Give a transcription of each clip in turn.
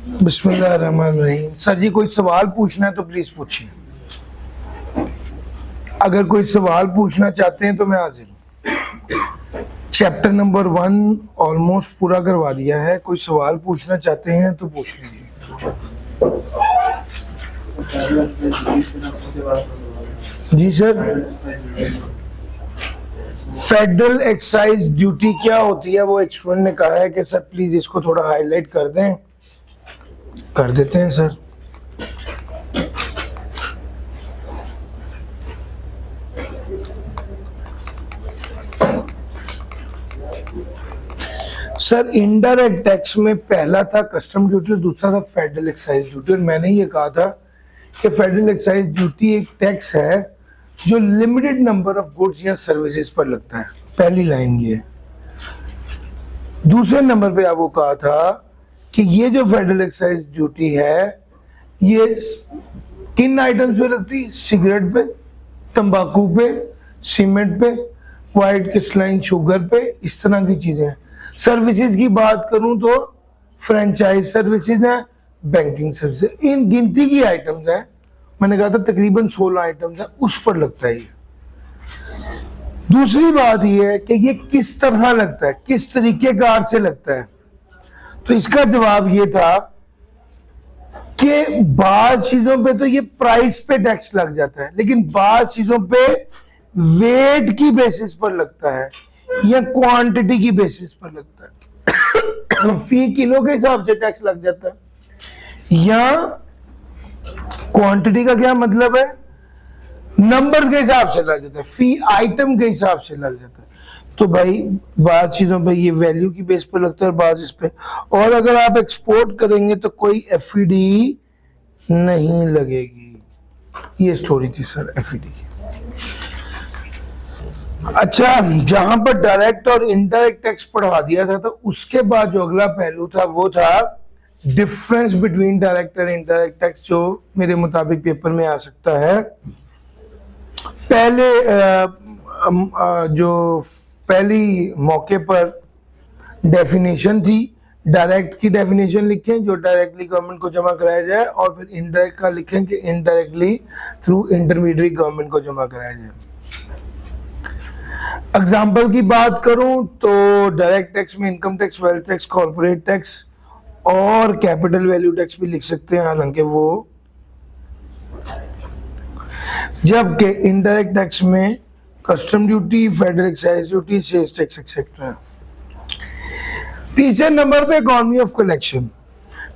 बिस्मिल्लाहिर्रहमानिर्रहीम। सर जी कोई सवाल पूछना है तो प्लीज पूछिए। अगर कोई सवाल पूछना चाहते हैं तो मैं हाजिर हूँ। चैप्टर नंबर 1 ऑलमोस्ट पूरा करवा दिया है। कोई सवाल पूछना चाहते हैं तो पूछ लीजिए। जी सर, फेडरल एक्साइज ड्यूटी क्या होती है वो एक स्टूडेंट ने कहा है कि सर प्लीज इसको थोड़ा हाईलाइट कर दें। कर देते हैं सर। सर इनडायरेक्ट टैक्स में पहला था कस्टम ड्यूटी और दूसरा था फेडरल एक्साइज ड्यूटी। और मैंने ये कहा था कि फेडरल एक्साइज ड्यूटी एक टैक्स है जो लिमिटेड नंबर ऑफ गुड्स या सर्विसेज पर लगता है। पहली लाइन ये। दूसरे नंबर पे आपको कहा था कि ये जो फेडरल एक्साइज ड्यूटी है ये किन आइटम्स पे लगती? सिगरेट पे, तंबाकू पे, सीमेंट पे, व्हाइट क्रिस्टलाइन शुगर पे, इस तरह की चीजें हैं। सर्विसेज की बात करूं तो फ्रेंचाइज सर्विसेज है, बैंकिंग सर्विसेज, इन गिनती की आइटम्स हैं। मैंने कहा था तकरीबन 16 आइटम्स हैं, उस पर लगता है ये। दूसरी बात ये है कि ये किस तरह लगता है, किस तरीके कार से लगता है। तो इसका जवाब ये था कि बाद चीजों पे तो ये प्राइस पे टैक्स लग जाता है, लेकिन बाद चीजों पे वेट की बेसिस पर लगता है या क्वांटिटी की बेसिस पर लगता है। फी किलो के हिसाब से टैक्स लग जाता है या क्वांटिटी का क्या मतलब है? नंबर के हिसाब से लग जाता है, फी आइटम के हिसाब से लग जाता है। तो भाई बाद चीजों पे ये वैल्यू की बेस पर लगता है और बाद इस पे। और अगर आप एक्सपोर्ट करेंगे तो कोई एफईडी नहीं लगेगी। ये स्टोरी थी सर एफईडी की। अच्छा, जहां पर डायरेक्ट और इनडायरेक्ट टैक्स पढ़वा दिया था तो उसके बाद जो अगला पहलू था वो था डिफरेंस बिटवीन डायरेक्ट और इनडायरेक्ट टैक्स, जो मेरे मुताबिक पेपर में आ सकता है। पहले जो पहली मौके पर डेफिनेशन थी, डायरेक्ट की डेफिनेशन लिखें जो डायरेक्टली गवर्नमेंट को जमा कराया जाए, और फिर इनडायरेक्ट का लिखें कि इनडायरेक्टली थ्रू इंटरमीडिएट गवर्नमेंट को जमा कराया जाए। एग्जाम्पल की बात करूं तो डायरेक्ट टैक्स में income tax, wealth tax, corporate tax और कैपिटल वैल्यू टैक्स भी लिख सकते हैं, हालांकि वो। जबकि इनडायरेक्ट टैक्स में custom duty, federal excise duty, sales tax etcetera. तीसरे नंबर पे economy of collection.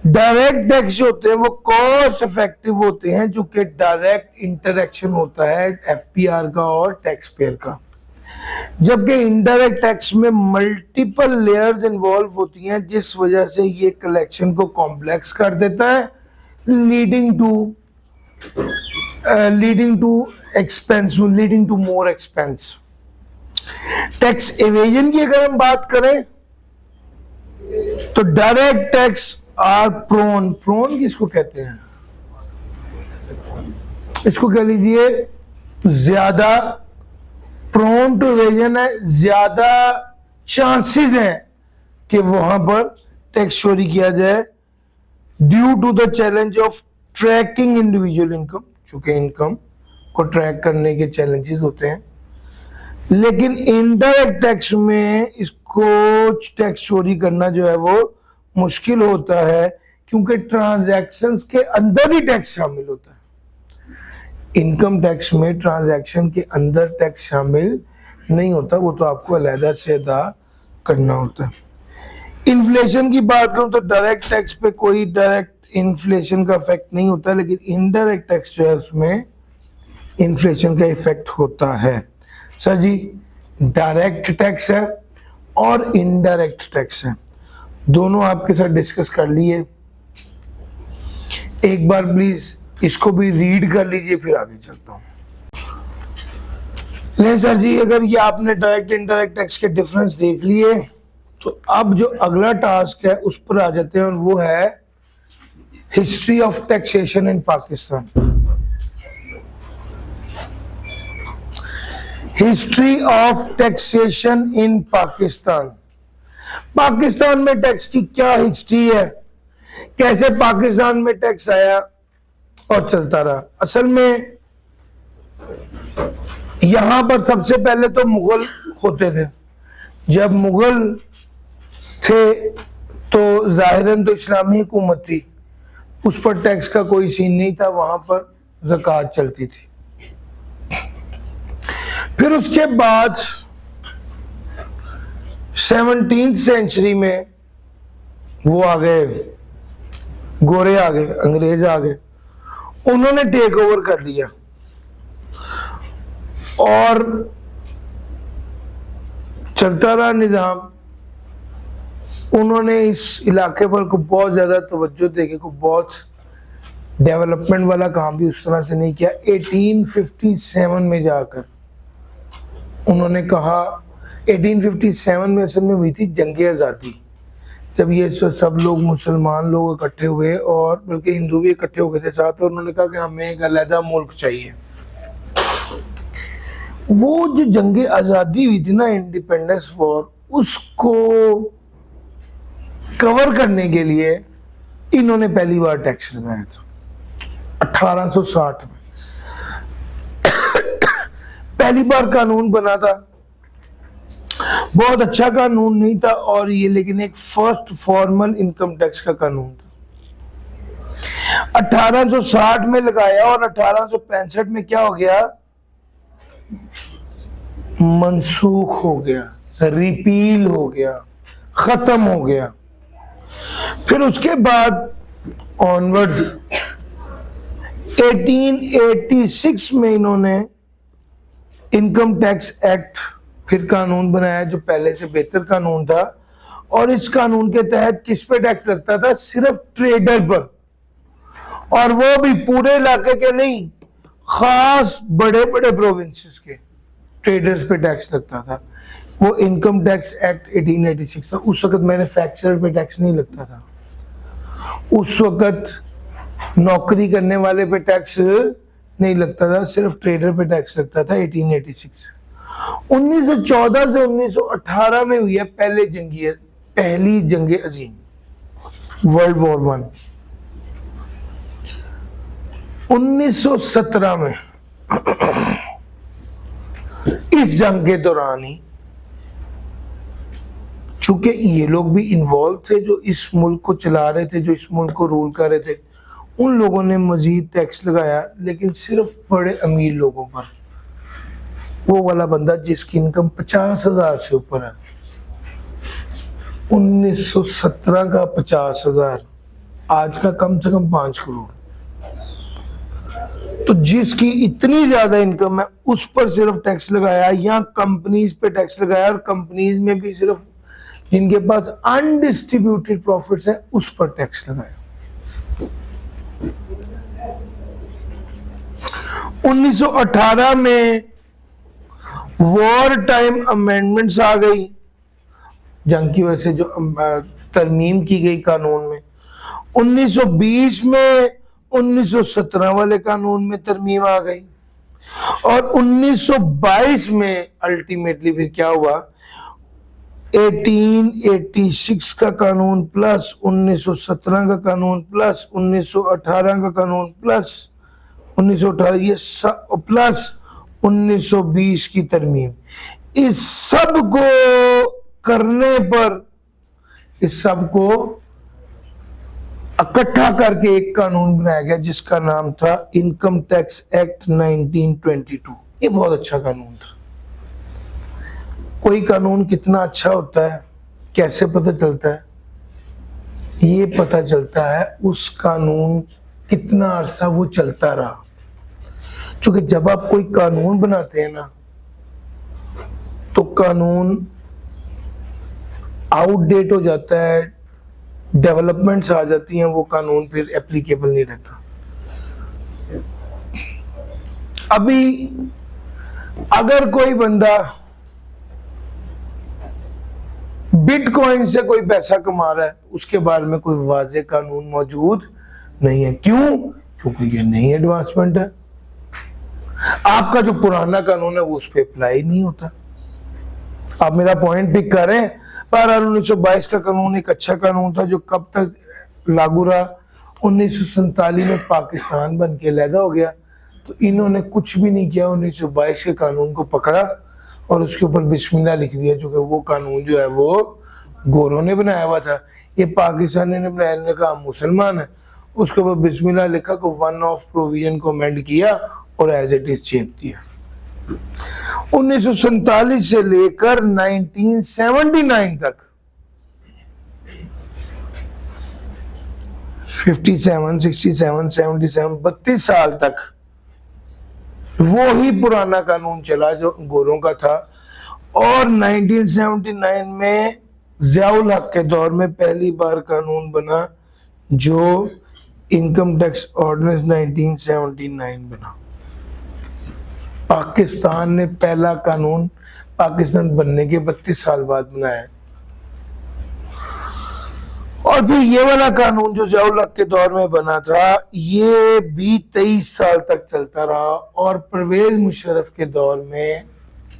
Direct tax जो होते हैं वो कॉस्ट इफेक्टिव होते हैं, जो कि डायरेक्ट इंटरेक्शन होता है एफपीआर का और टैक्स पेयर का। जबकि इनडायरेक्ट टैक्स में मल्टीपल लेयर्स इन्वॉल्व होती हैं, जिस वजह से ये कलेक्शन को कॉम्प्लेक्स कर देता है, leading to expense, leading to more expense. Tax evasion की अगर हम बात करें तो direct tax are prone. Prone किसको कहते हैं? इसको कह लीजिए ज्यादा प्रोन टू एवेजन है, ज्यादा चांसेस हैं कि वहां पर टैक्स चोरी किया जाए due to the challenge of tracking individual income, चूंकि इनकम को ट्रैक करने के चैलेंजेस होते हैं। लेकिन इनडायरेक्ट टैक्स में इसको टैक्स चोरी करना जो है वो मुश्किल होता है, क्योंकि ट्रांजैक्शंस के अंदर ही टैक्स शामिल होता है। इनकम टैक्स में ट्रांजैक्शन के अंदर टैक्स शामिल नहीं होता, वो तो आपको अलहदा से अदा करना होता है। इन्फ्लेशन की बात करूं तो डायरेक्ट टैक्स पे कोई डायरेक्ट इन्फ्लेशन का इफेक्ट नहीं होता, लेकिन इनडायरेक्ट टैक्स जो है उसमें इन्फ्लेशन का इफेक्ट होता है। सर जी डायरेक्ट टैक्स है और इनडायरेक्ट टैक्स है, दोनों आपके साथ डिस्कस कर लिए। एक बार प्लीज इसको भी रीड कर लीजिए, फिर आगे चलता हूं। नहीं सर जी, अगर ये आपने डायरेक्ट इनडायरेक्ट टैक्स के डिफरेंस देख लिए तो अब जो अगला टास्क है उस पर आ जाते हैं, और वो है history of taxation in Pakistan. History of taxation in Pakistan. Pakistan में टैक्स की क्या हिस्ट्री है, कैसे पाकिस्तान में टैक्स आया और चलता रहा। असल में यहां पर सबसे पहले तो मुगल होते थे। जब मुगल थे तो जाहिरन तो इस्लामी हुकूमत थी, उस पर टैक्स का कोई सीन नहीं था, वहां पर ज़कात चलती थी। फिर उसके बाद 17वीं सेंचुरी में वो आ गए, गोरे आ गए, अंग्रेज आ गए, उन्होंने टेक ओवर कर लिया और चलता रहा निजाम। उन्होंने इस इलाके पर को बहुत ज्यादा तवज्जो देके को बहुत डेवलपमेंट वाला काम भी उस तरह से नहीं किया। 1857 में जाकर उन्होंने कहा, 1857 में असल में हुई थी जंग आज़ादी, जब ये सब लोग मुसलमान लोग इकट्ठे हुए और बल्कि हिंदू भी इकट्ठे हो गए थे साथ, और उन्होंने कहा कि हमें एक अलग मुल्क चाहिए। वो जो जंग आज़ादी हुई थी ना, इंडिपेंडेंस वॉर, उसको कवर करने के लिए इन्होंने पहली बार टैक्स लगाया था 1860 में। पहली बार कानून बना था, बहुत अच्छा कानून नहीं था और ये लेकिन एक फर्स्ट फॉर्मल इनकम टैक्स का कानून था। 1860 में लगाया और 1865 में क्या हो गया, मनसूख हो गया, रिपील हो गया, खत्म हो गया। फिर उसके बाद ऑनवर्ड्स 1886 में इन्होंने इनकम टैक्स एक्ट फिर कानून बनाया जो पहले से बेहतर कानून था, और इस कानून के तहत किस पे टैक्स लगता था, सिर्फ ट्रेडर पर, और वो भी पूरे इलाके के नहीं, खास बड़े बड़े प्रोविंसेस के ट्रेडर्स पे टैक्स लगता था। वो इनकम टैक्स एक्ट 1886 था। उस वक्त मैन्युफैक्चरर पे टैक्स नहीं लगता था, उस वक्त नौकरी करने वाले पे टैक्स नहीं लगता था, सिर्फ ट्रेडर पे टैक्स लगता था 1886। 1914 से 1918 में हुई है पहली जंग अजीम, वर्ल्ड वॉर 1। 1917 में इस जंग के दौरान ही, चूंकि ये लोग भी इन्वॉल्व थे जो इस मुल्क को चला रहे थे, जो इस मुल्क को रूल कर रहे थे, उन लोगों ने मजीद टैक्स लगाया, लेकिन सिर्फ बड़े अमीर लोगों पर। वो वाला बंदा जिसकी इनकम 50,000 से ऊपर है, 1917 का 50,000 आज का कम से कम 5 करोड़। तो जिसकी इतनी ज्यादा इनकम है उस पर सिर्फ टैक्स लगाया, या कंपनीज पे टैक्स लगाया, और कंपनीज में भी सिर्फ जिनके पास अनडिस्ट्रीब्यूटेड प्रॉफिट्स है उस पर टैक्स लगाया। 1918 में वॉर टाइम अमेंडमेंट्स आ गई, जंग की वजह से जो तरमीम की गई कानून में। 1920 में 1917 वाले कानून में तरमीम आ गई, और 1922 में अल्टीमेटली फिर क्या हुआ, 1886 का कानून प्लस 1917 का कानून प्लस 1918 का कानून प्लस 1918 ये सब प्लस 1920 की तरमीम, इस सब को करने पर, इस सब को इकट्ठा करके एक कानून बनाया गया जिसका नाम था इनकम टैक्स एक्ट 1922। ये बहुत अच्छा कानून था। कोई कानून कितना अच्छा होता है कैसे पता चलता है, ये पता चलता है उस कानून कितना अरसा वो चलता रहा। क्योंकि जब आप कोई कानून बनाते हैं ना, तो कानून आउटडेट हो जाता है, डेवलपमेंट्स आ जाती हैं, वो कानून फिर एप्लीकेबल नहीं रहता। अभी अगर कोई बंदा बिटकॉइन से कोई पैसा कमा रहा है, उसके बारे में कोई वाज़ेह कानून मौजूद नहीं है। क्यों? क्योंकि ये नई एडवांसमेंट है। आपका जो पुराना कानून है वो उस पर अप्लाई नहीं होता। आप मेरा पॉइंट पिक करें, पर 1922 का कानून एक अच्छा कानून था जो कब तक लागू रहा। 1947 में पाकिस्तान बन के लैदा हो गया, तो इन्होंने कुछ भी नहीं किया, 1922 के कानून को पकड़ा और उसके ऊपर बिस्मिल्लाह लिख दिया, जो कि वो कानून जो है वो गोरों ने बनाया हुआ था। ये पाकिस्तानी ने बनाया, ने कहा मुसलमान है, उसके ऊपर बिस्मिल्लाह लिखा को वन ऑफ प्रोविजन को अमेंड किया और एज इट इज चेंज किया। 1947 से लेकर 1979 तक 57, 67, 77, 32 साल तक वो ही पुराना कानून चला जो गोरों का था। और 1979 में ज़ियाउल हक के दौर में पहली बार कानून बना जो इनकम टैक्स ऑर्डिनेंस 1979 बना। पाकिस्तान ने पहला कानून पाकिस्तान बनने के 32 साल बाद बनाया। और फिर ये वाला कानून जो ज़ियाउल हक के दौर में बना था, ये भी 23 साल तक चलता रहा। और परवेज मुशर्रफ के दौर में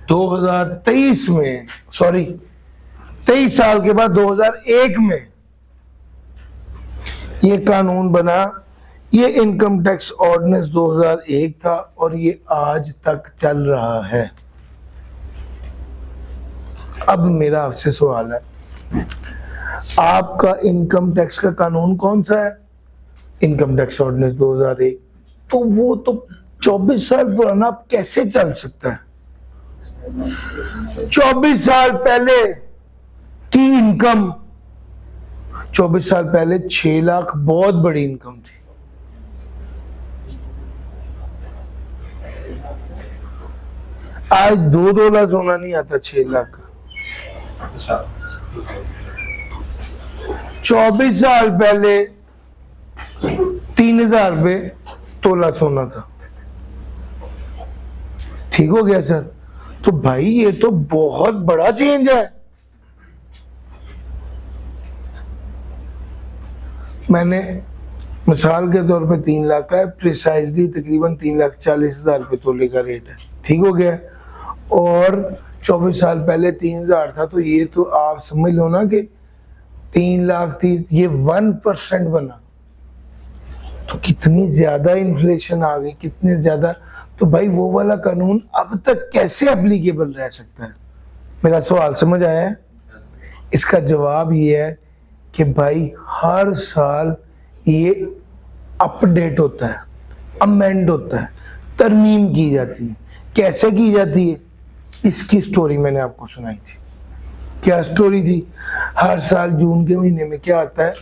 2023 में 23 साल के बाद 2001 में ये कानून बना। ये इनकम टैक्स ऑर्डिनेंस 2001 था और ये आज तक चल रहा है। अब मेरा आपसे सवाल है, आपका इनकम टैक्स का कानून कौन सा है? Income tax ordinance 2001। तो वो तो 24 साल पुराना कैसे चल सकता है? 24 साल पहले की इनकम, 24 साल पहले 6 लाख बहुत बड़ी इनकम थी। आज 2 तोला सोना नहीं आता 6 लाख का। 24 साल पहले 3000 रुपए तोला सोना था। ठीक हो गया सर? तो भाई ये तो बहुत बड़ा चेंज है। मैंने मिसाल के तौर पे 3 लाख का है, प्रिसाइजली तकरीबन 3,40,000 रुपए तोले का रेट है। ठीक हो गया? और 24 साल पहले 3000 था, तो ये तो आप समझ लो ना कि 3,30,000, ये 1% बना। तो कितनी ज्यादा इन्फ्लेशन आ गई, कितने ज्यादा। तो भाई वो वाला कानून अब तक कैसे एप्लीकेबल रह सकता है? मेरा सवाल समझ आया है? इसका जवाब ये है कि भाई हर साल ये अपडेट होता है, अमेंड होता है, तरमीम की जाती है। कैसे की जाती है? इसकी स्टोरी मैंने आपको सुनाई थी। क्या स्टोरी थी? हर साल जून के महीने में क्या आता है?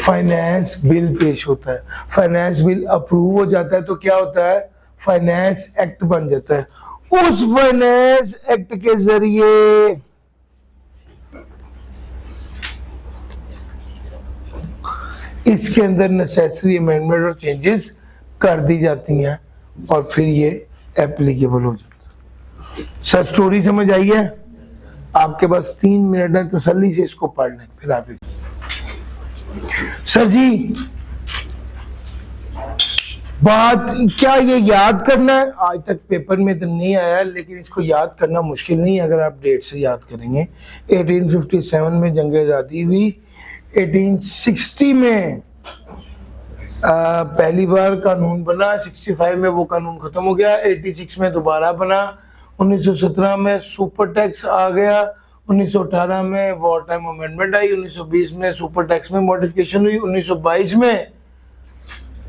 फाइनेंस बिल पेश होता है। फाइनेंस बिल अप्रूव हो जाता है तो क्या होता है? फाइनेंस एक्ट बन जाता है। उस फाइनेंस एक्ट के जरिए इसके अंदर नेसेसरी अमेंडमेंट और चेंजेस कर दी जाती हैं और फिर ये एप्लीकेबल हो जाता है। सर स्टोरी समझ आई है? आपके पास 3 मिनट है तसल्ली से इसको पढ़ लें, फिर आप सर जी बात क्या ये याद करना है? आज तक पेपर में तो नहीं आया, लेकिन इसको याद करना मुश्किल नहीं अगर आप डेट से याद करेंगे। 1857 में जंग आज़ादी हुई। 1860 में पहली बार कानून बना। 65 में वो कानून खत्म हो गया। 86 में दोबारा बना। 1917 में सुपर टैक्स आ गया। 1918 में वॉर टाइम अमेंडमेंट आई। 1920 में सुपर टैक्स में मॉडिफिकेशन हुई। 1922 में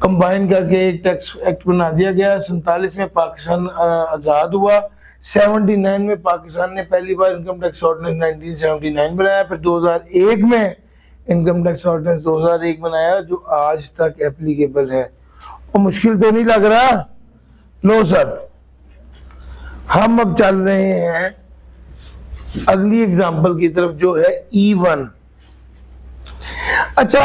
कंबाइन करके एक टैक्स एक्ट बना दिया गया। 47 में पाकिस्तान आजाद हुआ। 79 में पाकिस्तान ने पहली बार इनकम टैक्स ऑर्डिनेंस 1979 बनाया। फिर 2001 में इनकम टैक्स ऑर्डिनेंस 2001 बनाया जो आज तक एप्लीकेबल है। और मुश्किल तो नहीं लग रहा? लो सर, हम अब चल रहे हैं अगली एग्जांपल की तरफ जो है E1। अच्छा,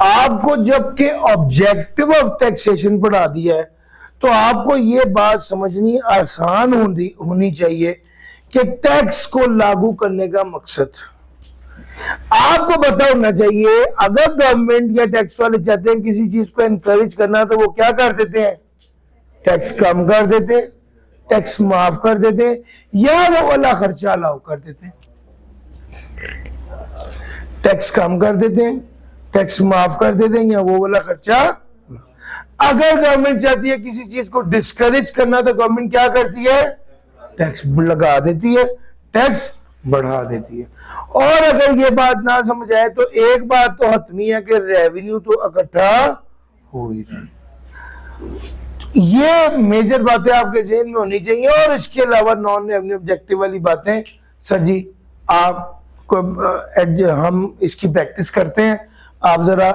आपको जबकि ऑब्जेक्टिव ऑफ टैक्सेशन पढ़ा दिया है तो आपको ये बात समझनी आसान होनी चाहिए कि टैक्स को लागू करने का मकसद आपको पता होना चाहिए। अगर गवर्नमेंट या टैक्स वाले चाहते हैं किसी चीज को एनकरेज करना तो वो क्या कर देते हैं? टैक्स कम कर देते हैं, टैक्स माफ कर देते हैं, या वो वाला खर्चा अलाउ कर देते हैं। टैक्स कम कर देते हैं, टैक्स माफ कर दे देंगे, वो वाला खर्चा। अगर गवर्नमेंट चाहती है किसी चीज को डिस्करेज करना तो गवर्नमेंट क्या करती है, टैक्स लगा देती है, टैक्स बढ़ा देती है। और अगर ये बात ना समझ आए तो एक बात तो हतमी है कि रेवेन्यू तो इकट्ठा हो ही रहा है। ये मेजर बातें आपके जेहन में होनी चाहिए। और इसके अलावा नॉन रेवेन्यू ऑब्जेक्टिव वाली बातें सर जी आपको हम इसकी प्रैक्टिस करते हैं। आप जरा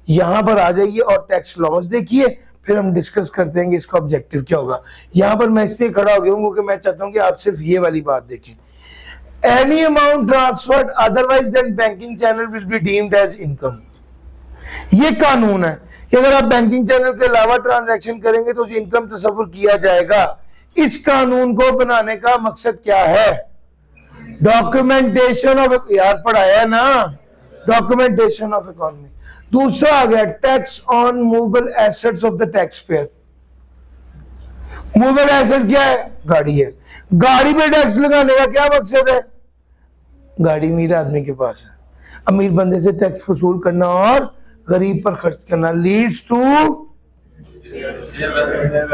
यहां पर आ जाइए और टैक्स लॉज देखिए, फिर हम डिस्कस करते हैं कि इसका ऑब्जेक्टिव क्या होगा। यहां पर मैं इसलिए खड़ा हो गया हूं क्योंकि मैं चाहता हूं कि आप सिर्फ ये वाली बात देखें। Any amount transferred otherwise than banking channel will be deemed as income। ये कानून है कि अगर आप बैंकिंग चैनल के अलावा ट्रांजैक्शन करेंगे तो उस इनकम तस्वुर किया जाएगा। इस कानून को बनाने का मकसद क्या है, डॉक्यूमेंटेशन ऑफ, यार पढ़ाया ना, डॉक्यूमेंटेशन ऑफ इकोनॉमी। दूसरा आ गया tax on movable assets of the tax payer. Movable asset क्या है, गाड़ी है। गाड़ी पे टैक्स लगाने का क्या मकसद है, गाड़ी अमीर आदमी के पास है, अमीर बंदे से टैक्स वसूल करना और गरीब पर खर्च करना, leads to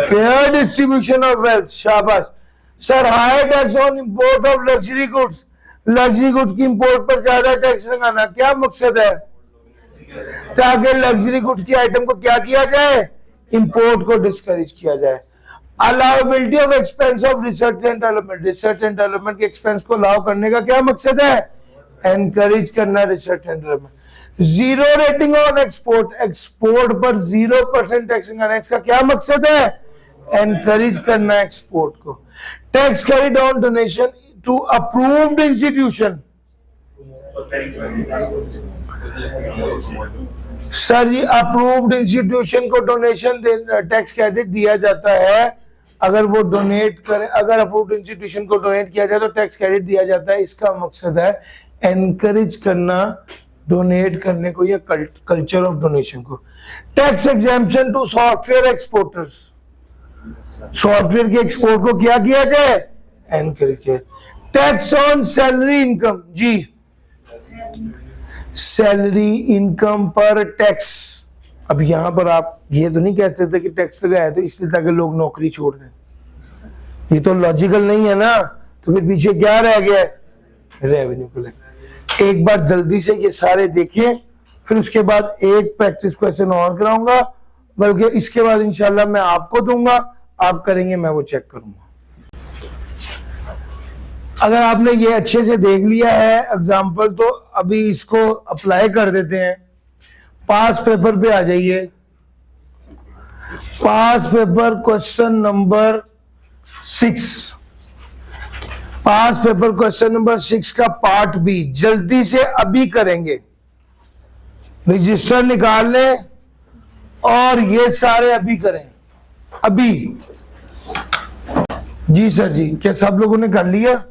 fair distribution of wealth. शाबाश sir. High tax on import of luxury goods, luxury goods की इंपोर्ट पर ज्यादा टैक्स लगाना क्या मकसद है, ताकि लग्जरी गुड्स की आइटम को क्या किया जाए, इंपोर्ट को डिस्करेज किया जाए। Allowability of expense of research and development, research and development के एक्सपेंस को अलाउ करने का क्या मकसद है, एनकरेज करना research and development. Zero rating on export, export पर 0% टैक्स लगाना, इसका क्या मकसद है, एनकरेज करना एक्सपोर्ट को। Tax carried on donation to approved institution, sir ji approved institution को डोनेशन टैक्स क्रेडिट दिया जाता है अगर वो डोनेट करे, अगर अप्रूव्ड इंस्टीट्यूशन को डोनेट किया जाए तो टैक्स क्रेडिट दिया जाता है। इसका मकसद है एनकरेज करना डोनेट करने को या कल्चर ऑफ डोनेशन को। Tax exemption to software exporters, software के एक्सपोर्ट को क्या किया जाए, एनकरेज किया। टैक्स ऑन सैलरी इनकम, जी सैलरी इनकम पर टैक्स। अब यहां पर आप ये तो नहीं कह सकते कि टैक्स लगाया तो इसलिए ताकि लोग नौकरी छोड़ दें, ये तो लॉजिकल नहीं है ना। तो फिर पीछे क्या रह गया, रेवेन्यू को लेकर। एक बार जल्दी से ये सारे देखें, फिर उसके बाद एक प्रैक्टिस क्वेश्चन और कराऊंगा, बल्कि इसके बाद इंशाल्लाह मैं आपको दूंगा, आप करेंगे, मैं वो चेक करूंगा। अगर आपने ये अच्छे से देख लिया है एग्जाम्पल तो अभी इसको अप्लाई कर देते हैं। पास पेपर पे आ जाइए, पास पेपर क्वेश्चन नंबर 6, पास पेपर क्वेश्चन नंबर 6 का पार्ट बी जल्दी से अभी करेंगे। रजिस्टर निकाल लें और ये सारे अभी करें, अभी। जी सर जी, क्या सब लोगों ने कर लिया?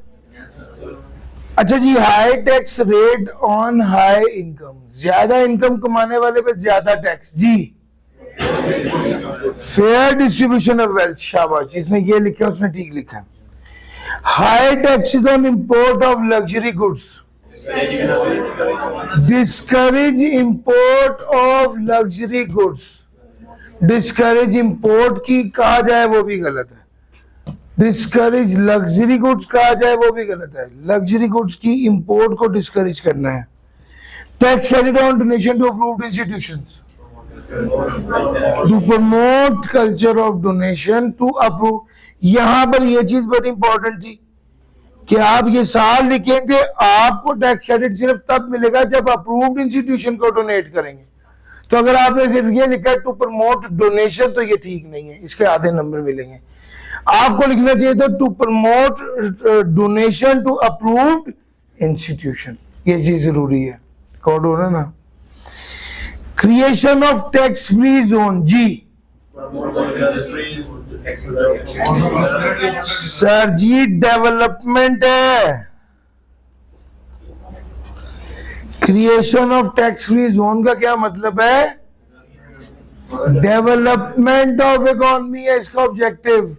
अच्छा जी, high tax rate on high income, ज्यादा इनकम कमाने वाले पे ज्यादा टैक्स। जी फेयर डिस्ट्रीब्यूशन ऑफ वेल्थ, शाबाश, जिसने ये लिखा उसने ठीक लिखा। High taxes on import of luxury goods, discourage import of luxury goods. Discourage import की कहा जाए वो भी गलत है, डिस्करेज लग्जरी गुड्स कहा जाए वो भी गलत है। लग्जरी गुड्स की इंपोर्ट को डिस्करेज करना है। Tax carried on donation to approved institutions, to promote culture of donation to approve. यहां पर यह चीज बड़ी इंपॉर्टेंट थी कि आप ये साल लिखेंगे, आपको टैक्स क्रेडिट सिर्फ तब मिलेगा जब अप्रूव्ड इंस्टीट्यूशन को डोनेट करेंगे। तो अगर आपने सिर्फ ये लिखा है टू प्रमोट डोनेशन तो ये ठीक नहीं है, इसके आधे नंबर मिलेंगे। आपको लिखना चाहिए था to promote donation to approved institution, ये चीज जरूरी है, कोड हो रहा ना। Creation of tax free zone, जी सर जी डेवलपमेंट है। Creation of tax free zone का क्या मतलब है, डेवलपमेंट ऑफ इकोनॉमी है इसका objective.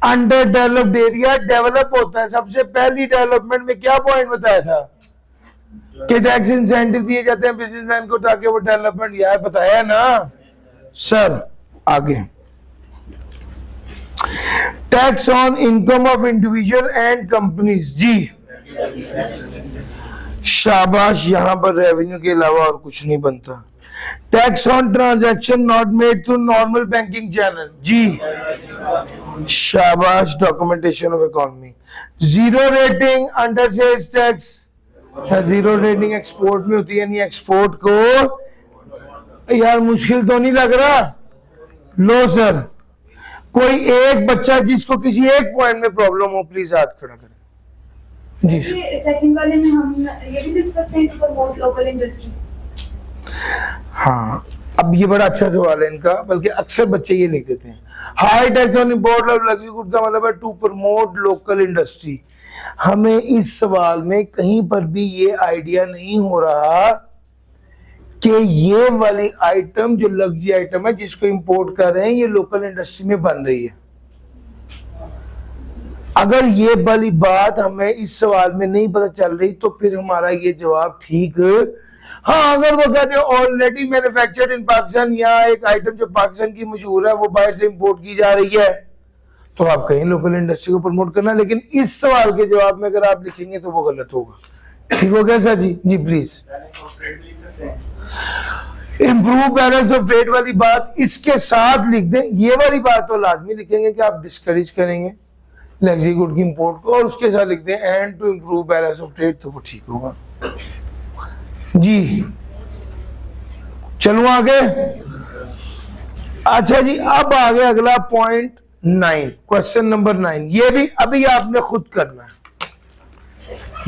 Under developed area develop होता है, सबसे पहली डेवलपमेंट में क्या पॉइंट बताया था, कि टैक्स इंसेंटिव दिए जाते हैं बिजनेसमैन को ताकि वो डेवलपमेंट, यार बताया ना सर। आगे, tax on income of individual and companies, जी शाबाश, यहां पर रेवेन्यू के अलावा और कुछ नहीं बनता। Tax on transaction not made through normal banking channel, जी शाबाश, documentation of economy. Zero rating under sales tax, sir zero rating export में होती है, नहीं एक्सपोर्ट को, यार मुश्किल तो नहीं लग रहा। लो सर, कोई एक बच्चा जिसको किसी एक पॉइंट में प्रॉब्लम हो प्लीज हाथ खड़ा करें। जी सेकंड वाले में हम ये भी लिख सकते हैं टू प्रमोट लोकल इंडस्ट्री। हाँ, अब ये बड़ा अच्छा सवाल है इनका, बल्कि अक्सर बच्चे ये लिख देते हैं। High tax on import of luxury goods का मतलब है टू प्रमोट लोकल इंडस्ट्री। हमें इस सवाल में कहीं पर भी ये आइडिया नहीं हो रहा कि ये वाली आइटम जो लग्जरी आइटम है जिसको इंपोर्ट कर रहे हैं ये लोकल इंडस्ट्री में बन रही है। अगर ये वाली बात हमें इस सवाल में नहीं पता चल रही तो फिर हमारा ये जवाब ठीक। हाँ, अगर वो कहते हैं ऑलरेडी मैन्युफैक्चर्ड इन पाकिस्तान, या एक आइटम जो पाकिस्तान की मशहूर है वो बाहर से इंपोर्ट की जा रही है, तो आप कहीं लोकल इंडस्ट्री को प्रमोट करना। लेकिन इस सवाल के जवाब में अगर आप लिखेंगे तो वो गलत होगा। ठीक हो गया सर? जी जी please. Improve balance of trade वाली बात इसके साथ लिख दें। ये वाली बात तो लाजमी लिखेंगे कि आप डिस्करेज करेंगे लग्जरी गुड की इंपोर्ट को, और उसके साथ लिख दें and to improve balance of trade, तो वो ठीक होगा। जी चलो आगे। अच्छा जी, अब आगे अगला पॉइंट 9, क्वेश्चन नंबर 9। ये भी अभी आपने खुद करना है,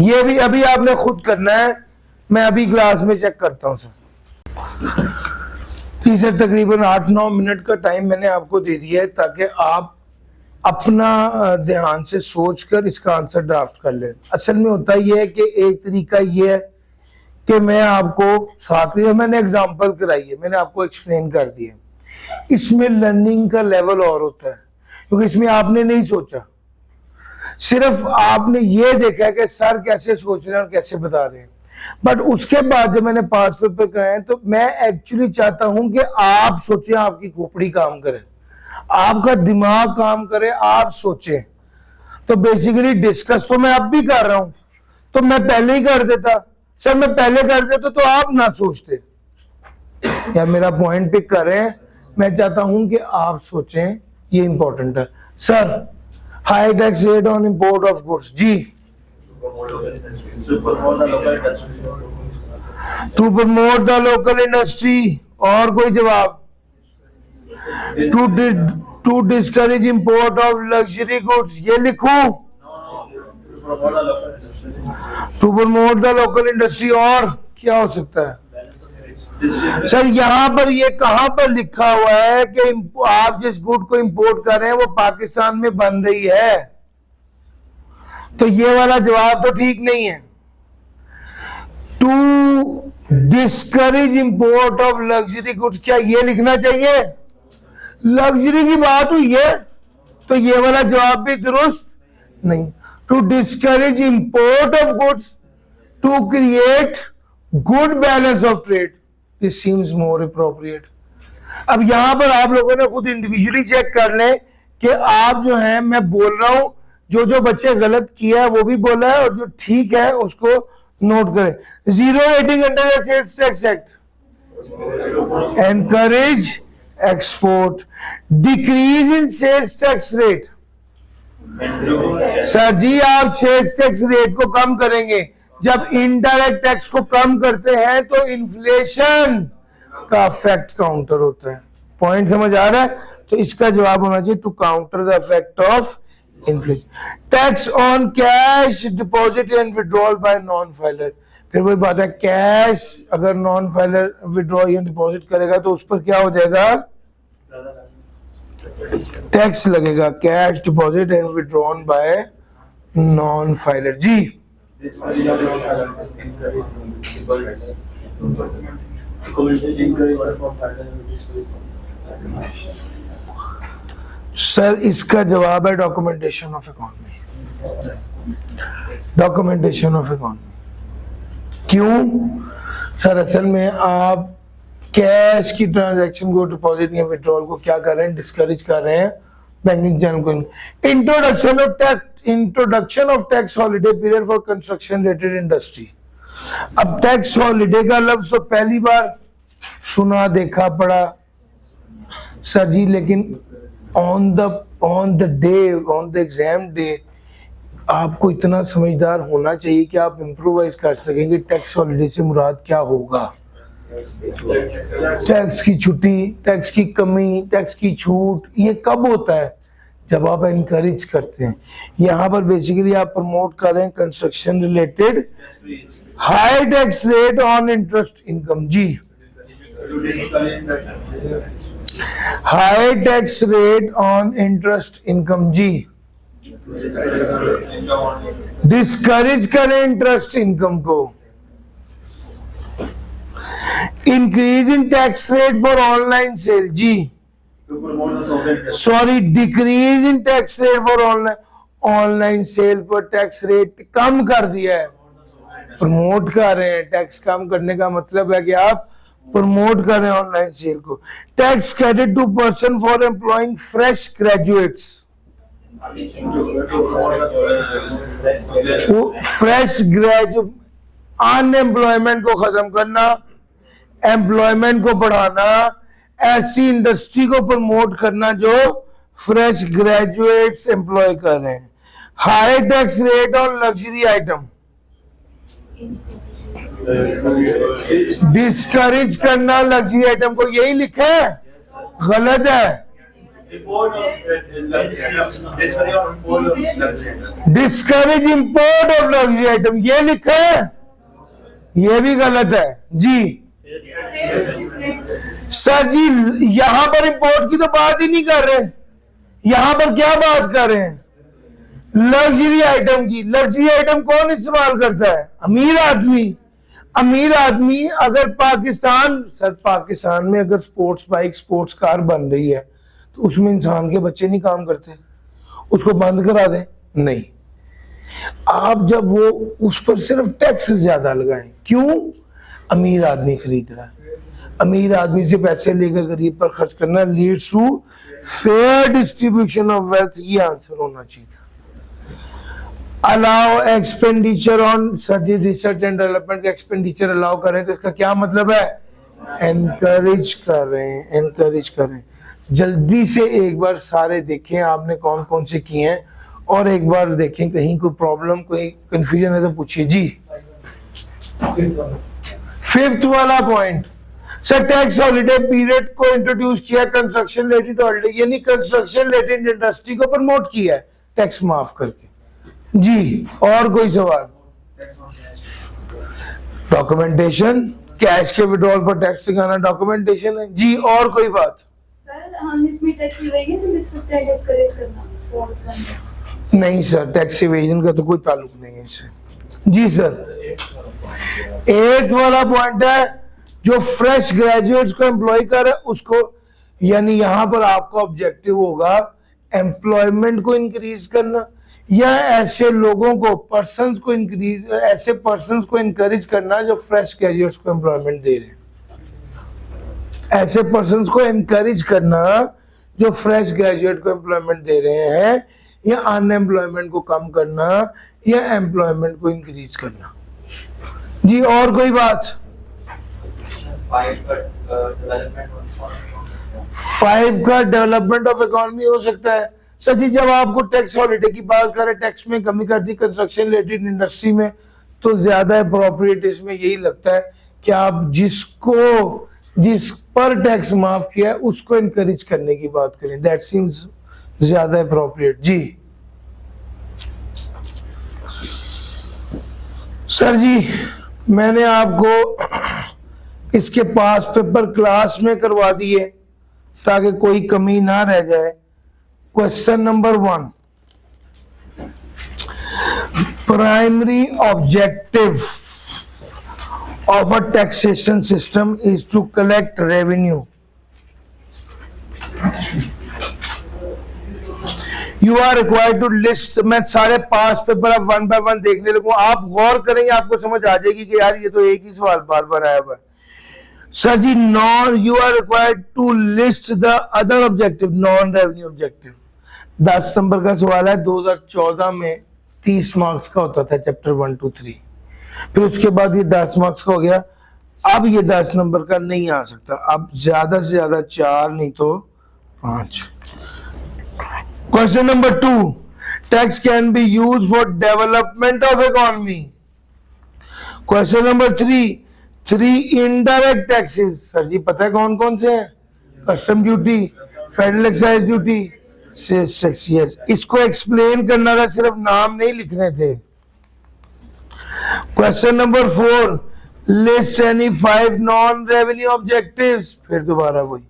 ये भी अभी आपने खुद करना है। मैं अभी क्लास में चेक करता हूं सर। इसे तकरीबन 8-9 मिनट का टाइम मैंने आपको दे दिया है ताकि आप अपना ध्यान से सोचकर इसका आंसर ड्राफ्ट कर लें। असल में होता यह है कि एक तरीका यह है कि मैं आपको साथ में मैंने एग्जांपल कराई है, मैंने आपको एक्सप्लेन कर दिया। इसमें लर्निंग का लेवल और होता है क्योंकि इसमें आपने नहीं सोचा, सिर्फ आपने ये देखा कि सर कैसे सोच रहे हैं और कैसे बता रहे हैं। बट उसके बाद जब मैंने पास पेपर कराए तो मैं एक्चुअली चाहता हूं कि आप सोचें, आपकी खोपड़ी काम करे, आपका दिमाग काम करे, आप सोचें। तो बेसिकली डिस्कस तो मैं अब भी कर रहा हूं, तो मैं पहले ही कर देता सर, मैं पहले कर देता तो आप ना सोचते। या मेरा पॉइंट पिक करें, मैं चाहता हूं कि आप सोचें, ये इंपॉर्टेंट है। Sir high tax rate on import of goods, जी to promote the local industry, और कोई जवाब? To discourage import of luxury goods, ये लिखूं? To promote the local industry, और क्या हो सकता है? सर यहां पर ये कहां पर लिखा हुआ है कि आप जिस गुड को इंपोर्ट कर रहे हैं वो पाकिस्तान में बन रही है? तो ये वाला जवाब तो ठीक नहीं है। To discourage import of luxury goods, क्या ये लिखना चाहिए? लग्जरी की बात हुई है तो ये वाला जवाब भी दुरुस्त नहीं। To discourage import of goods to create good balance of trade, this seems more appropriate. अब यहां पर आप लोगों ने खुद इंडिविजुअली चेक कर लें कि आप जो है, मैं बोल रहा हूं, जो जो बच्चे गलत किया है वो भी बोला है और जो ठीक है उसको नोट करें। Zero rating under the sales tax act, encourage export, decrease in sales tax rate. Sir जी आप सेल्स टैक्स रेट को कम करेंगे, जब इनडायरेक्ट टैक्स को कम करते हैं तो इन्फ्लेशन का इफेक्ट काउंटर होता है। पॉइंट समझ आ रहा है? तो इसका जवाब होना चाहिए to counter the effect of inflation. Tax on cash deposit and withdrawal by non filer, फिर वही बात है, कैश अगर नॉन फाइलर विड्रॉ या डिपॉजिट करेगा तो उस पर क्या हो जाएगा? टैक्स लगेगा। Cash deposit and withdrawn by non filer, जी सर इसका जवाब है documentation of economy. Documentation of economy क्यों सर? असल में आप कैश की ट्रांजैक्शन को, डिपॉजिट या विड्रॉल को क्या कर रहे हैं? डिस्करेज कर रहे हैं बैंकिंग चैनल को। Introduction of tax holiday period for construction related industry. अब टैक्स हॉलिडे का लफ्ज तो पहली बार सुना, देखा, पढ़ा सर जी, लेकिन ऑन द एग्जाम डे आपको इतना समझदार होना चाहिए कि आप इम्प्रोवाइज कर सकेंगे टैक्स हॉलिडे से मुराद क्या होगा। टैक्स की छुट्टी, टैक्स की कमी, टैक्स की छूट, ये कब होता है? जब आप एनकरेज करते हैं। यहाँ पर बेसिकली आप प्रमोट कर रहे हैं construction related high tax rate on interest income. जी, high tax rate on interest income. जी, डिस्करेज करें इंटरेस्ट इनकम को। Increase in tax rate for online sale. जी, sorry, decrease in tax rate for online sale पर tax rate कम कर दिया है। प्रमोट कर रहे हैं। टैक्स कम करने का मतलब है कि आप प्रमोट कर रहे हैं ऑनलाइन सेल को। Tax credit to person for employing fresh graduates. Fresh graduate, unemployment को खत्म करना, एम्प्लॉयमेंट को बढ़ाना, ऐसी इंडस्ट्री को प्रमोट करना जो फ्रेश ग्रेजुएट्स एम्प्लॉय कर रहे हैं। High tax rate on luxury item. Discourage करना लग्जरी आइटम को, यही लिखा है? गलत है। Discourage import of luxury item, ये लिखा है? ये भी गलत है। जी सर जी, यहां पर इंपोर्ट की तो बात ही नहीं कर रहे। यहां पर क्या बात कर रहे हैं? लग्जरी आइटम की। लग्जरी आइटम कौन इस्तेमाल करता है? अमीर आदमी। अमीर आदमी अगर पाकिस्तान में अगर स्पोर्ट्स बाइक, स्पोर्ट्स कार बन रही है तो उसमें इंसान के बच्चे नहीं काम करते, उसको बंद करा दें? नहीं। आप जब वो उस पर सिर्फ टैक्स ज्यादा लगाएं, क्यों? अमीर आदमी खरीद रहा है। अमीर आदमी से पैसे लेकर गरीब पर खर्च करना leads to fair distribution of wealth, ये आंसर होना चाहिए। Allow expenditure on surgery, research and development का एक्सपेंडिचर अलाउ करें तो इसका क्या मतलब है? एनकरेज कर रहे हैं, एनकरेज कर रहे हैं। जल्दी से एक बार सारे देखें आपने कौन कौन से किए हैं, और एक बार देखें कहीं कोई प्रॉब्लम, कोई कंफ्यूजन है तो पूछिए। जी, फिफ्थ वाला point sir, tax holiday period को इंट्रोड्यूस किया कंस्ट्रक्शन रिलेटेड हॉलिडे, यानी कंस्ट्रक्शन रिलेटेड इंडस्ट्री को प्रमोट किया है टैक्स माफ करके। जी, और कोई सवाल? डॉक्यूमेंटेशन, कैश के विड्रॉल पर टैक्स लगाना डॉक्यूमेंटेशन है। जी, और कोई बात? सर हम इसमें टैक्स इवेजन भी लिख सकते हैं, डिस्करेज करना? नहीं सर, टैक्स इवेजन का तो कोई ताल्लुक नहीं है इससे। जी सर, एट वाला पॉइंट है जो फ्रेश ग्रेजुएट्स को एम्प्लॉय कर उसको, यानी यहां पर आपका ऑब्जेक्टिव होगा एम्प्लॉयमेंट को इंक्रीज करना, या ऐसे लोगों को, पर्संस को इंक्रीज, ऐसे पर्संस को इंकरेज करना जो फ्रेश ग्रेजुएट्स को एम्प्लॉयमेंट दे रहे हैं। ऐसे पर्संस को इंकरेज करना जो फ्रेश ग्रेजुएट को एम्प्लॉयमेंट दे रहे हैं, या अनएम्प्लॉयमेंट को कम करना, या एम्प्लॉयमेंट को इंक्रीज करना। जी, और कोई बात? 5 का डेवलपमेंट ऑफ इकोनॉमी हो सकता है। सर जी, जब आपको टैक्स हॉलिडे की बात करें, टैक्स में कमी कर दी कंस्ट्रक्शन रिलेटेड इंडस्ट्री में, तो ज्यादा अप्रोप्रिएट इसमें यही लगता है कि आप जिस पर टैक्स माफ किया है उसको इनकरेज करने की बात करें। दैट सीम्स ज्यादा अप्रोप्रिएट। जी सर जी, मैंने आपको इसके पास पेपर क्लास में करवा दिए ताकि कोई कमी ना रह जाए। Question number 1, primary objective of a taxation system is to collect revenue. You are required to list, मैं सारे पास पेपर अब वन बाय वन देखने लगूं, आप गौर करेंगे आपको समझ आ जाएगी कि यार ये तो एक ही सवाल बार बार आया हुआ है। सर जी non, you are required to list the other objective, non revenue objective. 10 number का सवाल है, 2014 में 30 मार्क्स का होता था चैप्टर 1 to 3, फिर उसके बाद ये 10 मार्क्स का हो गया। अब ये 10 नंबर का नहीं आ सकता, अब ज्यादा से ज्यादा 4 नहीं तो 5। Question number 2, tax can be use for development of economy. Question number 3 indirect taxes. Sir जी पता है कौन कौन से हैं? Custom duty, federal excise duty, sales tax. Yes, इसको एक्सप्लेन करना था, सिर्फ नाम नहीं लिखने थे। Question number 4, list any 5 non revenue objectives. फिर दोबारा वही।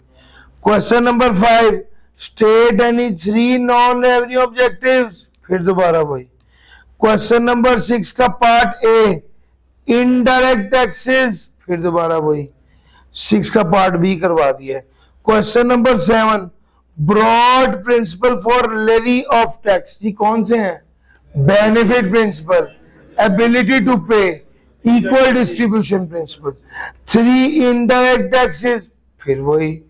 Question number 5, state any 3 non revenue objectives. फिर दोबारा वही। क्वेश्चन नंबर 6 का पार्ट ए, इनडायरेक्ट टैक्सेस। फिर दोबारा वही। 6 का पार्ट बी करवा दिया है। Question number 7, broad principle for levy of tax. जी कौन से हैं? Benefit principle, ability to pay, equal distribution principle. 3 indirect taxes. फिर वही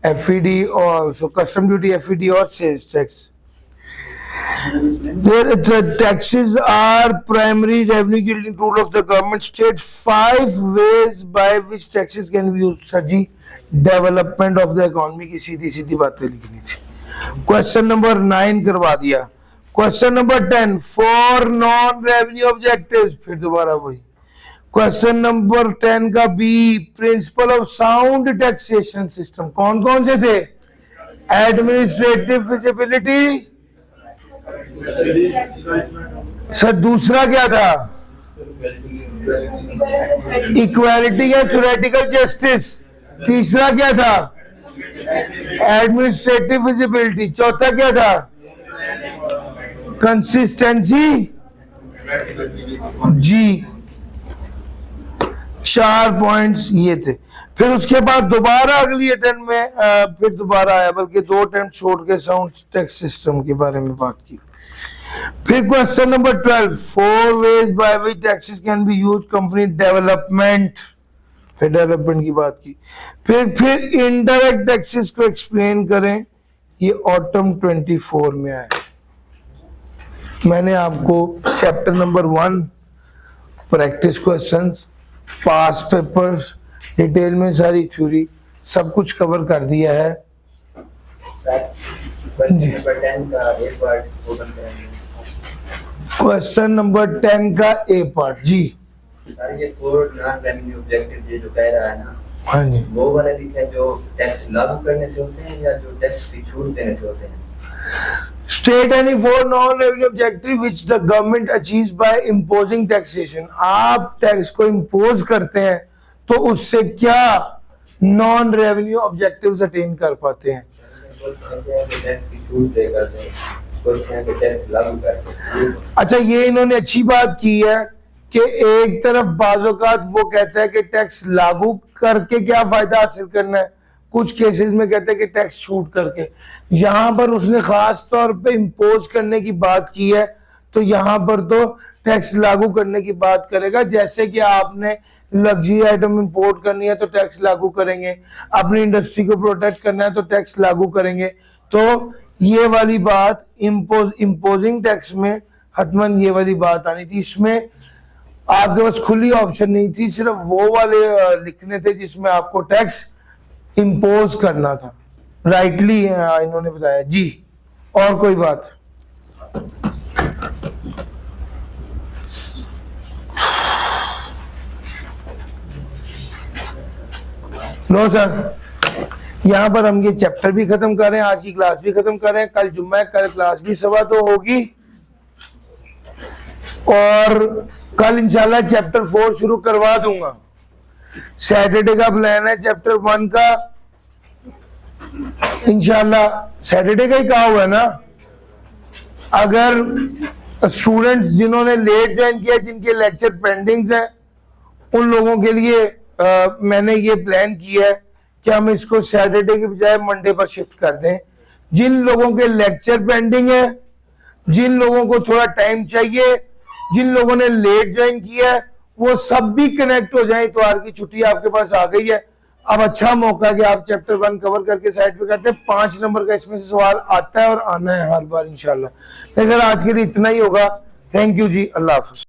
एफईडी और कस्टम ड्यूटी, एफईडी और sales tax. The taxes are primary revenue yielding tool of the government. State 5 ways by which taxes can be used. Sir जी development of the economy की सीधी सीधी बातें लिखनी थी। क्वेश्चन नंबर 9 करवा दिया। Question number 10, 4 non revenue objectives. फिर दोबारा वही। क्वेश्चन नंबर 10 का B, principle of sound taxation system. कौन कौन से थे? Administrative feasibility. सर दूसरा क्या था? इक्वालिटी या थ्योरेटिकल जस्टिस। तीसरा क्या था? Administrative feasibility. चौथा क्या था? कंसिस्टेंसी। जी 4 पॉइंट्स ये थे। फिर उसके बाद दोबारा अगली अटेम्प्ट में फिर दोबारा आया, बल्कि 2 अटेम्प्ट छोड़ के साउंड टैक्स सिस्टम के बारे में बात की। फिर question number 12, 4 veg by which taxes can be use company development. फिर डेवलपमेंट की बात की। फिर इनडायरेक्ट टैक्सेस को एक्सप्लेन करें, ये ऑटम 24 में आया। मैंने आपको चैप्टर नंबर 1 प्रैक्टिस क्वेश्चंस, पास पेपर्स, डिटेल में सारी थ्योरी सब कुछ कवर कर दिया है। क्वेश्चन नंबर 10 का ए पार्ट। जी सर ये 4 नॉन रेवेन्यू ऑब्जेक्टिव ये जो कह रहा है ना, हाँ जी, वो वाले लिखे जो टैक्स लागू करने से होते हैं या जो टैक्स की छूट देने से होते हैं? State any 4 non revenue objective which the government achieves by imposing taxation. आप टैक्स को इम्पोज करते हैं तो उससे क्या नॉन रेवेन्यू ऑब्जेक्टिव्स अटेन कर पाते हैं? टैक्स की छूट दे करते हैं, कुछ हैं कि टैक्स लागू करते हैं। अच्छा, ये इन्होंने अच्छी बात की है कि एक तरफ बाज़-औक़ात वो कहता है कि टैक्स लागू करके क्या फायदा हासिल करना है, कुछ केसेस में कहते हैं कि टैक्स छूट करके। यहां पर उसने खास तौर पे इम्पोज करने की बात की है, तो यहां पर तो टैक्स लागू करने की बात करेगा। जैसे कि आपने लग्जरी आइटम इंपोर्ट करनी है तो टैक्स लागू करेंगे, अपनी इंडस्ट्री को प्रोटेक्ट करना है तो टैक्स लागू करेंगे। तो ये वाली बात इम्पोजिंग टैक्स में हतमन ये वाली बात आनी थी। इसमें आपके पास खुली ऑप्शन नहीं थी, सिर्फ वो वाले लिखने थे जिसमें आपको टैक्स इम्पोज करना था। राइटली इन्होंने बताया जी। और कोई बात? नो सर, यहाँ पर हम ये चैप्टर भी खत्म कर रहे हैं, आज की क्लास भी खत्म कर रहे हैं। कल जुम्मा है, कल क्लास भी 2:15 होगी और कल इंशाल्लाह चैप्टर 4 शुरू करवा दूंगा। सैटरडे का प्लान है चैप्टर 1 का, इंशाल्लाह सैटरडे का ही कहा हुआ है ना। अगर स्टूडेंट्स जिन्होंने लेट ज्वाइन किया, जिनके लेक्चर पेंडिंग्स हैं, उन लोगों के लिए मैंने ये प्लान किया है कि हम इसको सैटरडे के बजाय मंडे पर शिफ्ट कर दें। जिन लोगों के लेक्चर पेंडिंग है जिन लोगों को थोड़ा टाइम चाहिए, जिन लोगों ने लेट ज्वाइन किया है, वो सब भी कनेक्ट हो जाए। इतवार की छुट्टी आपके पास आ गई है। अब अच्छा मौका है कि आप चैप्टर 1 कवर करके साइड पे करते हैं। 5 नंबर का इसमें से सवाल आता है और आना है हर बार इंशाल्लाह। लेकिन आज के लिए इतना ही होगा। थैंक यू जी, अल्लाह हाफिज।